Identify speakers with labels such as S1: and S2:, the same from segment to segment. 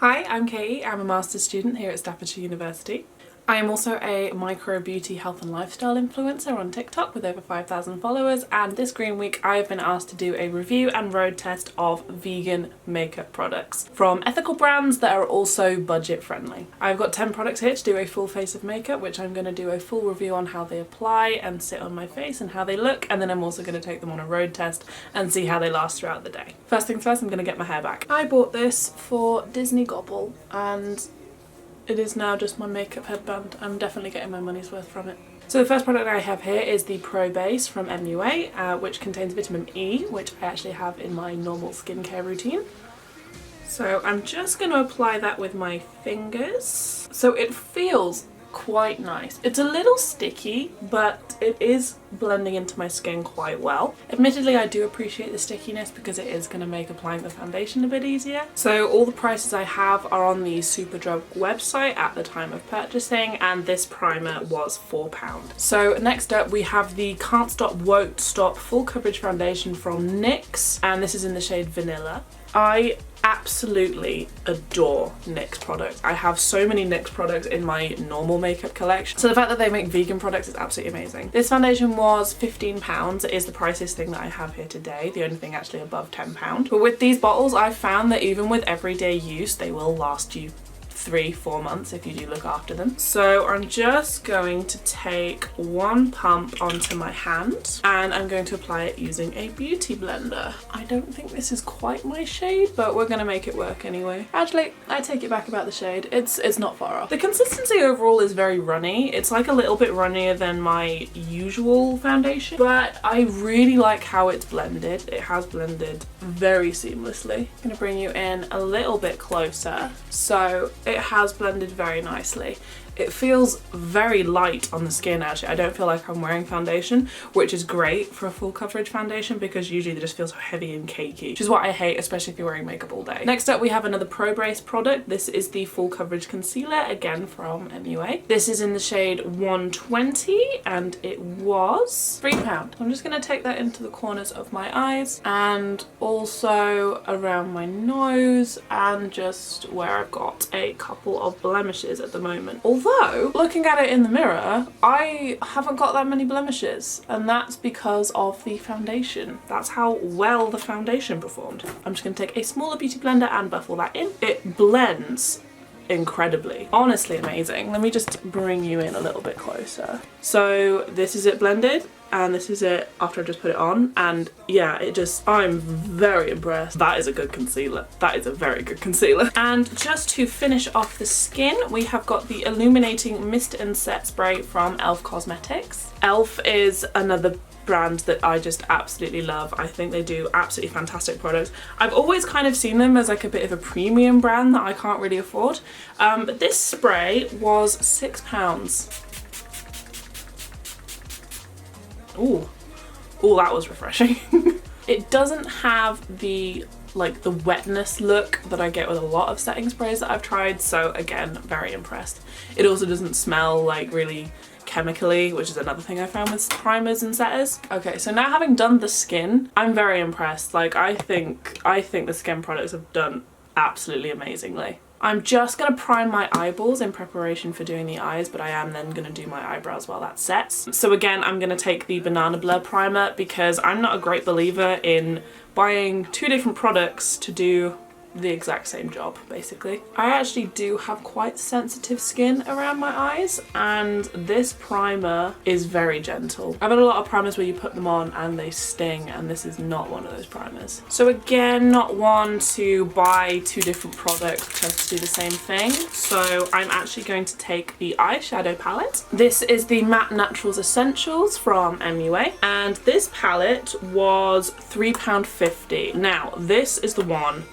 S1: Hi, I'm Katie. I'm a master's student here at Staffordshire University. I am also a micro beauty health and lifestyle influencer on TikTok with over 5,000 followers, and this Green Week I've been asked to do a review and road test of vegan makeup products from ethical brands that are also budget friendly. I've got 10 products here to do a full face of makeup, which I'm going to do a full review on how they apply and sit on my face and how they look, and then I'm also going to take them on a road test and see how they last throughout the day. First things first, I'm going to get my hair back. I bought this for Disney Gobble and it is now just my makeup headband. I'm definitely getting my money's worth from it. So the first product I have here is the Pro Base from MUA, which contains vitamin E, which I actually have in my normal skincare routine. So I'm just going to apply that with my fingers. So it feels quite nice. It's a little sticky, but it is blending into my skin quite well. Admittedly, I do appreciate the stickiness because it is going to make applying the foundation a bit easier. So all the prices I have are on the Superdrug website at the time of purchasing, and this primer was £4. So next up we have the Can't Stop Won't Stop Full Coverage Foundation from NYX, and this is in the shade Vanilla. I absolutely adore NYX products. I have so many NYX products in my normal makeup collection, so the fact that they make vegan products is absolutely amazing. This foundation was £15. It is the priciest thing that I have here today, the only thing actually above £10. But with these bottles, I've found that even with everyday use, they will last you 3-4 months if you do look after them. So I'm just going to take one pump onto my hand and I'm going to apply it using a beauty blender. I don't think this is quite my shade, but we're gonna make it work anyway. Actually, I take it back about the shade. It's not far off. The consistency overall is very runny. It's like a little bit runnier than my usual foundation, but I really like how it's blended. It has blended very seamlessly. I'm gonna bring you in a little bit closer. So it has blended very nicely. It feels very light on the skin actually. I don't feel like I'm wearing foundation, which is great for a full coverage foundation because usually they just feel so heavy and cakey, which is what I hate, especially if you're wearing makeup all day. Next up we have another Pro Base product. This is the full coverage concealer, again from MUA. This is in the shade 120 and it was £3. I'm just going to take that into the corners of my eyes and also around my nose and just where I've got a couple of blemishes at the moment. Although, looking at it in the mirror, I haven't got that many blemishes, and that's because of the foundation. That's how well the foundation performed. I'm just going to take a smaller beauty blender and buff all that in. It blends incredibly. Honestly amazing. Let me just bring you in a little bit closer. So this is it blended, and this is it after I just put it on, and yeah, I'm very impressed. That is a good concealer. That is a very good concealer. And just to finish off the skin, we have got the Illuminating Mist and Set Spray from e.l.f. Cosmetics. e.l.f. is another brand that I just absolutely love. I think they do absolutely fantastic products. I've always kind of seen them as like a bit of a premium brand that I can't really afford, but this spray was £6. Ooh, that was refreshing. It doesn't have the wetness look that I get with a lot of setting sprays that I've tried, so again, very impressed. It also doesn't smell like really chemically, which is another thing I found with primers and setters. Okay, so now having done the skin, I'm very impressed. Like I think the skin products have done absolutely amazingly. I'm just going to prime my eyeballs in preparation for doing the eyes, but I am then going to do my eyebrows while that sets. So again, I'm going to take the Banana Blur primer because I'm not a great believer in buying two different products to do the exact same job, basically. I actually do have quite sensitive skin around my eyes, and this primer is very gentle. I've had a lot of primers where you put them on and they sting, and this is not one of those primers. So again, not one to buy two different products just to do the same thing. So I'm actually going to take the eyeshadow palette. This is the Matte Naturals Essentials from MUA, and this palette was £3.50. Now, this is the one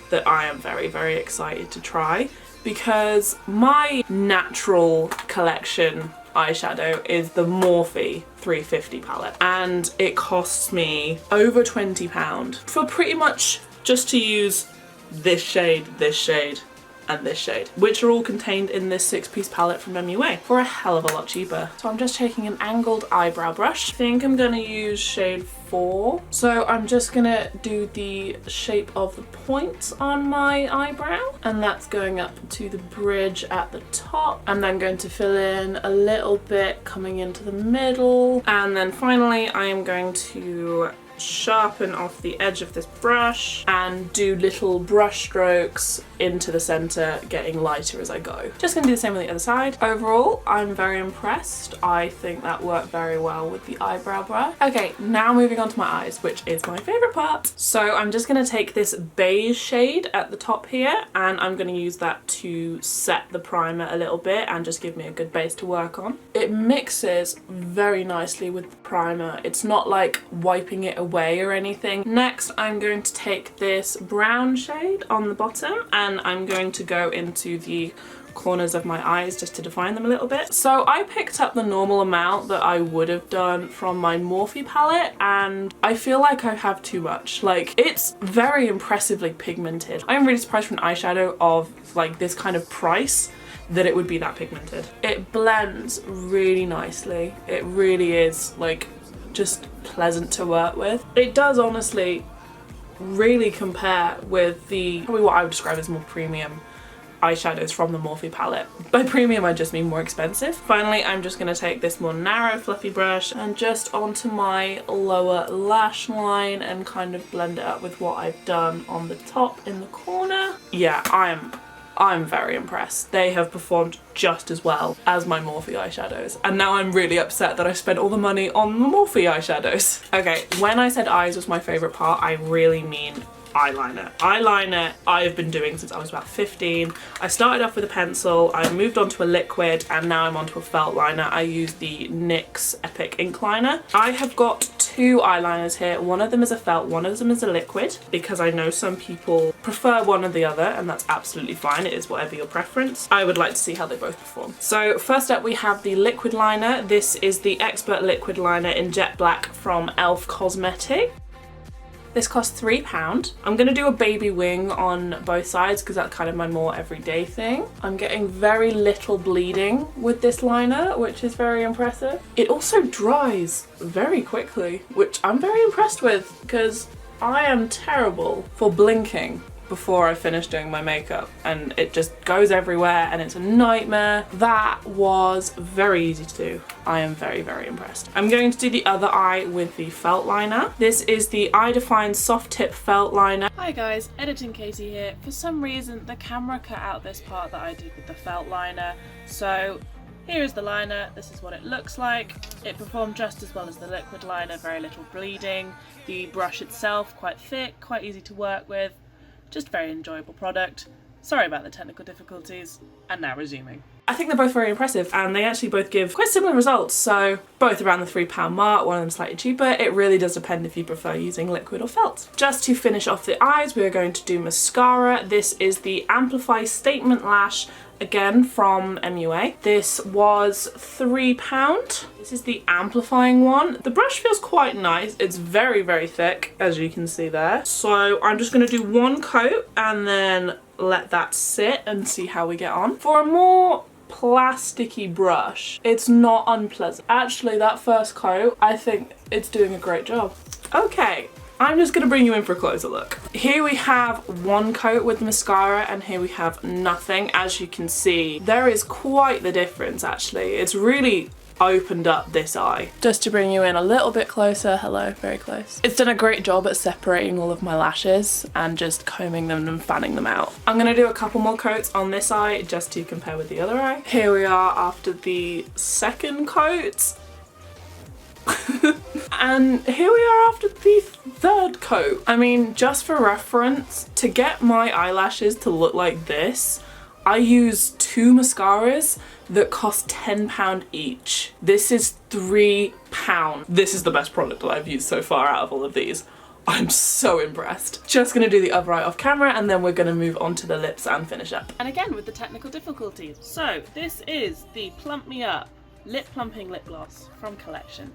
S1: that I am very, very excited to try because my natural collection eyeshadow is the Morphe 350 palette, and it costs me over £20 for pretty much just to use this shade, and this shade, which are all contained in this 6-piece palette from MUA for a hell of a lot cheaper. So I'm just taking an angled eyebrow brush. I think I'm gonna use shade 4. So I'm just gonna do the shape of the points on my eyebrow, and that's going up to the bridge at the top. I'm then going to fill in a little bit coming into the middle, and then finally I am going to sharpen off the edge of this brush and do little brush strokes into the center, getting lighter as I go. Just gonna do the same on the other side. Overall, I'm very impressed. I think that worked very well with the eyebrow brush. Okay, now moving on to my eyes, which is my favorite part. So I'm just gonna take this beige shade at the top here, and I'm gonna use that to set the primer a little bit and just give me a good base to work on. It mixes very nicely with the primer. It's not like wiping it away or anything. Next, I'm going to take this brown shade on the bottom, and I'm going to go into the corners of my eyes just to define them a little bit. So I picked up the normal amount that I would have done from my Morphe palette, and I feel like I have too much. Like, it's very impressively pigmented. I'm really surprised for an eyeshadow of like this kind of price that it would be that pigmented. It blends really nicely. It really is like just pleasant to work with. It does honestly really compare with the probably what I would describe as more premium eyeshadows from the Morphe palette. By premium I just mean more expensive. Finally, I'm just going to take this more narrow fluffy brush and just onto my lower lash line and kind of blend it up with what I've done on the top in the corner. Yeah, I'm very impressed. They have performed just as well as my Morphe eyeshadows, and now I'm really upset that I spent all the money on the Morphe eyeshadows. Okay, when I said eyes was my favourite part, I really mean eyeliner. Eyeliner I've been doing since I was about 15. I started off with a pencil, I moved on to a liquid, and now I'm onto a felt liner. I use the NYX Epic Ink Liner. I have got 2 eyeliners here. One of them is a felt, one of them is a liquid, because I know some people prefer one or the other, and that's absolutely fine. It is whatever your preference. I would like to see how they both perform. So first up we have the liquid liner. This is the Expert Liquid Liner in Jet Black from e.l.f. Cosmetics. This costs £3. I'm gonna do a baby wing on both sides because that's kind of my more everyday thing. I'm getting very little bleeding with this liner, which is very impressive. It also dries very quickly, which I'm very impressed with because I am terrible for blinking before I finish doing my makeup, and it just goes everywhere and it's a nightmare. That was very easy to do. I am very, very impressed. I'm going to do the other eye with the felt liner. This is the Eye Define Soft Tip Felt Liner. Hi guys, Editing Katie here. For some reason the camera cut out this part that I did with the felt liner, so here is the liner. This is what it looks like. It performed just as well as the liquid liner, very little bleeding. The brush itself quite thick, quite easy to work with. Just a very enjoyable product. Sorry about the technical difficulties, and now resuming. I think they're both very impressive, and they actually both give quite similar results, so both around the £3 mark, one of them slightly cheaper. It really does depend if you prefer using liquid or felt. Just to finish off the eyes, we are going to do mascara. This is the Amplify Statement Lash, again from MUA. This was £3. This is the amplifying one. The brush feels quite nice. It's very, very thick, as you can see there. So I'm just gonna do one coat and then let that sit and see how we get on. For a more plasticky brush, it's not unpleasant. Actually, that first coat, I think it's doing a great job. Okay, I'm just gonna bring you in for a closer look. Here we have one coat with mascara, and here we have nothing. As you can see, there is quite the difference actually. It's really opened up this eye. Just to bring you in a little bit closer, hello, very close. It's done a great job at separating all of my lashes and just combing them and fanning them out. I'm gonna do a couple more coats on this eye just to compare with the other eye. Here we are after the second coat. And here we are after the third coat. I mean, just for reference, to get my eyelashes to look like this, I use 2 mascaras that cost £10 each. This is £3. This is the best product that I've used so far out of all of these. I'm so impressed. Just gonna do the other eye off camera, and then we're gonna move on to the lips and finish up. And again with the technical difficulties. So this is the Plump Me Up Lip Plumping Lip Gloss from Collection.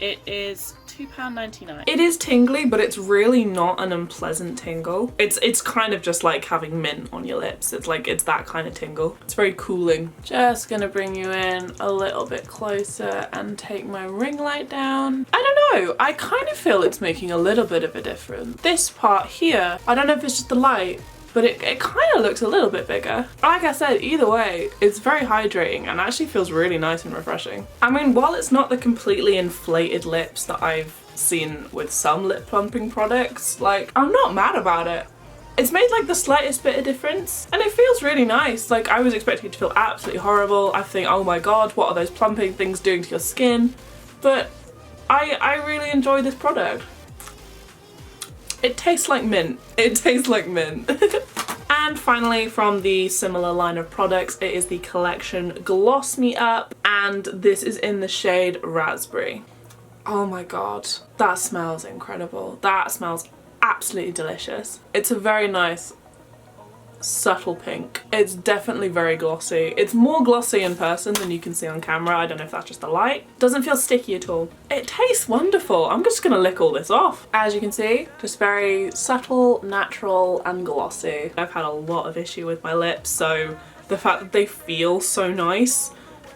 S1: It is £2.99. It is tingly, but it's really not an unpleasant tingle. It's kind of just like having mint on your lips. It's like, it's that kind of tingle. It's very cooling. Just gonna bring you in a little bit closer and take my ring light down. I don't know, I kind of feel it's making a little bit of a difference. This part here, I don't know if it's just the light, but it kind of looks a little bit bigger. Like I said, either way, it's very hydrating and actually feels really nice and refreshing. I mean, while it's not the completely inflated lips that I've seen with some lip plumping products, like, I'm not mad about it. It's made like the slightest bit of difference and it feels really nice. Like, I was expecting it to feel absolutely horrible. I think, oh my god, what are those plumping things doing to your skin? But I really enjoy this product. It tastes like mint. It tastes like mint. And finally, from the similar line of products, it is the Collection Gloss Me Up, and this is in the shade Raspberry. Oh my god, that smells incredible. That smells absolutely delicious. It's a very nice, subtle pink. It's definitely very glossy. It's more glossy in person than you can see on camera. I don't know if that's just the light. Doesn't feel sticky at all. It tastes wonderful. I'm just gonna lick all this off. As you can see, just very subtle, natural and glossy. I've had a lot of issue with my lips, so the fact that they feel so nice,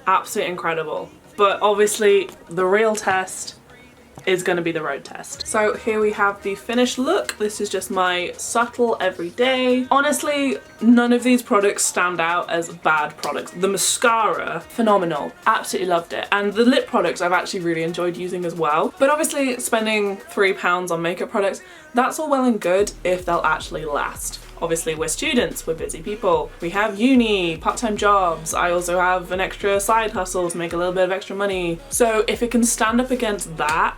S1: absolutely incredible. But obviously the real test is going to be the road test. So here we have the finished look. This is just my subtle everyday. Honestly, none of these products stand out as bad products. The mascara, phenomenal. Absolutely loved it. And the lip products I've actually really enjoyed using as well. But obviously spending £3 on makeup products, that's all well and good if they'll actually last. Obviously we're students, we're busy people. We have uni, part-time jobs. I also have an extra side hustle to make a little bit of extra money. So if it can stand up against that,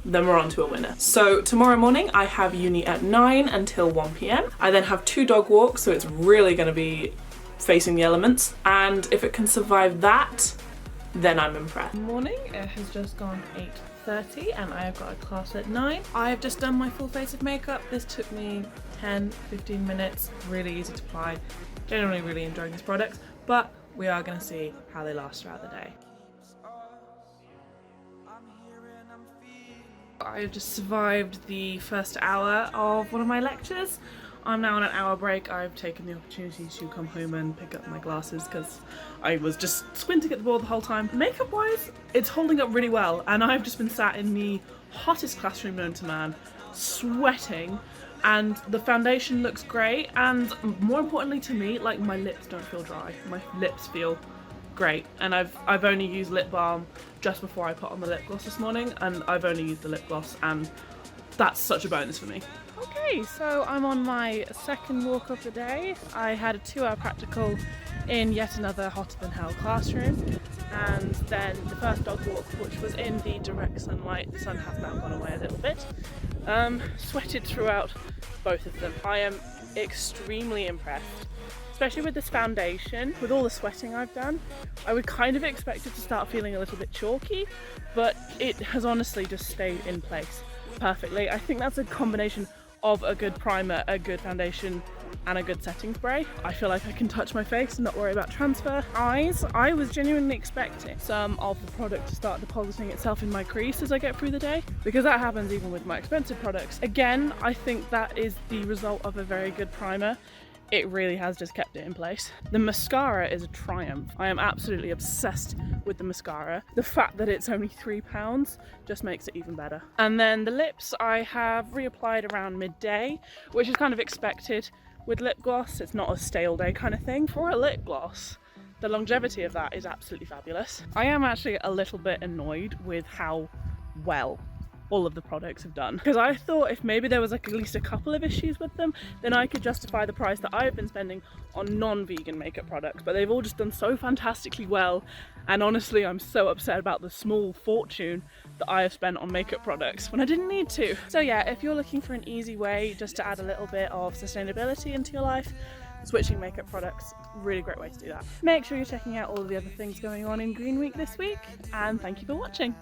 S1: then we're on to a winner. So tomorrow morning I have uni at 9 until 1 PM. I then have 2 dog walks, so it's really gonna be facing the elements. And if it can survive that, then I'm impressed. Morning, it has just gone 8:30 and I have got a class at 9. I have just done my full face of makeup. This took me 10-15 minutes, really easy to apply. Generally really enjoying this product, but we are gonna see how they last throughout the day. I have just survived the first hour of one of my lectures. I'm now on an hour break. I've taken the opportunity to come home and pick up my glasses because I was just squinting at the board the whole time. Makeup wise, it's holding up really well, and I've just been sat in the hottest classroom known to man, sweating, and the foundation looks great, and more importantly to me, like, my lips don't feel dry. My lips feel great, and I've only used lip balm just before I put on the lip gloss this morning, and I've only used the lip gloss, and that's such a bonus for me. Okay, so I'm on my second walk of the day. I had a 2-hour practical in yet another hotter than hell classroom, and then the first dog walk, which was in the direct sunlight. The sun has now gone away a little bit. Sweated throughout both of them. I am extremely impressed. Especially with this foundation, with all the sweating I've done, I would kind of expect it to start feeling a little bit chalky, but it has honestly just stayed in place perfectly. I think that's a combination of a good primer, a good foundation, and a good setting spray. I feel like I can touch my face and not worry about transfer. Eyes, I was genuinely expecting some of the product to start depositing itself in my crease as I get through the day, because that happens even with my expensive products. Again, I think that is the result of a very good primer. It really has just kept it in place. The mascara is a triumph. I am absolutely obsessed with the mascara. The fact that it's only £3 just makes it even better. And then the lips I have reapplied around midday, which is kind of expected with lip gloss. It's not a stale day kind of thing. For a lip gloss, the longevity of that is absolutely fabulous. I am actually a little bit annoyed with how well all of the products have done, because I thought if maybe there was like at least a couple of issues with them, then I could justify the price that I've been spending on non-vegan makeup products, but they've all just done so fantastically well, and honestly I'm so upset about the small fortune that I have spent on makeup products when I didn't need to. So yeah, if you're looking for an easy way just to add a little bit of sustainability into your life, switching makeup products, really great way to do that. Make sure you're checking out all of the other things going on in Green Week this week, and thank you for watching.